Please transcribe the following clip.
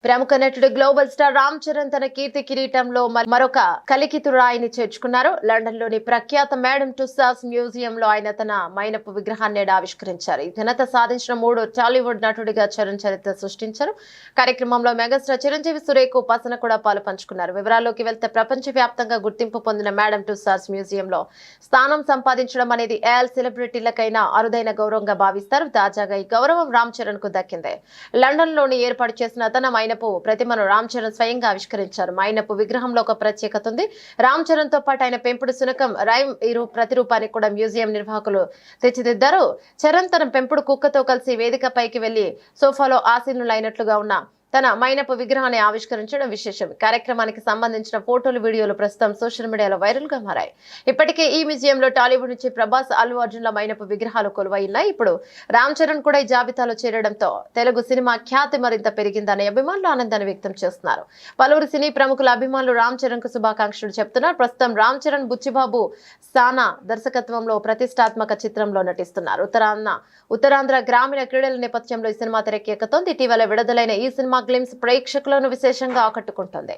ప్రముఖ నటుడు global star Ram Charan తన కీర్తి కిరీటంలో మరొక కలికితురాయిని చేర్చుకున్నారు. లండన్ లోని ప్రఖ్యాత మేడమ్ టుస్సాడ్స్ మ్యూజియం లో ఆయన తన మైనపు విగ్రహాన్ని ఆవిష్కరించారు. ఈ ఘనత సాధించిన మూడో టాలీవుడ్ నటుడిగా చరణ్ చరిత్ర సృష్టించారు. కార్యక్రమంలో మెగాస్టార్ చిరంజీవి, సురేఖ, ఉపాసన కూడా పాలు పంచుకున్నారు. వివరాల్లోకి వెళ్తే ప్రపంచ వ్యాప్తంగా గుర్తింపు పొందిన మేడమ్ టుస్సాడ్స్ మ్యూజియం లో స్థానం సంపాదించడం అనేది ఏఎల్ సెలబ్రిటీలకైనా అరుదైన గౌరవంగా భావిస్తారు. తాజాగా ఈ గౌరవం రామ్ చరణ్ కు దక్కింది. లండన్ లోని ఏర్పాటు చేసిన తన మైనపు ప్రతిమను రామ్ చరణ్ స్వయంగా ఆవిష్కరించారు. మైనపు విగ్రహంలో ఒక ప్రత్యేకత ఉంది. రామ్ చరణ్ తో పాటు ఆయన పెంపుడు శునకం రైమ్ ప్రతిరూపానికి కూడా మ్యూజియం నిర్వాహకులు తెచ్చిదిద్దారు. చరణ్ తన పెంపుడు కుక్కతో కలిసి వేదికపైకి వెళ్లి సోఫాలో ఆసీనులైనట్లుగా ఉన్న తన మైనపు విగ్రహాన్ని ఆవిష్కరించడం విశేషం. కార్యక్రమానికి సంబంధించిన ఫోటోలు, వీడియోలు ప్రస్తుతం సోషల్ మీడియాలో వైరల్ గా మారాయి. ఇప్పటికే ఈ మ్యూజియంలో టాలీవుడ్ నుంచి ప్రభాస్, అల్లు అర్జున్ల మైనపు విగ్రహాలు కొలువైనాయి. ఇప్పుడు రామ్ చరణ్ కూడా ఈ జాబితాలో చేరడంతో తెలుగు సినిమా ఖ్యాతి మరింత పెరిగిందని అభిమానులు ఆనందాన్ని వ్యక్తం చేస్తున్నారు. పలువురు సినీ ప్రముఖుల అభిమానులు రామ్ చరణ్ కు శుభాకాంక్షలు చెప్తున్నారు. ప్రస్తుతం రామ్ చరణ్ బుచ్చిబాబు సానా దర్శకత్వంలో ప్రతిష్టాత్మక చిత్రంలో నటిస్తున్నారు. ఉత్తరాంధ్ర గ్రామీణ క్రీడల నేపథ్యంలో ఈ సినిమా తెరకెక్కుతోంది. ఇటీవల విడుదలైన ఈ సినిమా గ్లిమ్స్ ప్రేక్షకులను విశేషంగా ఆకట్టుకుంటుంది.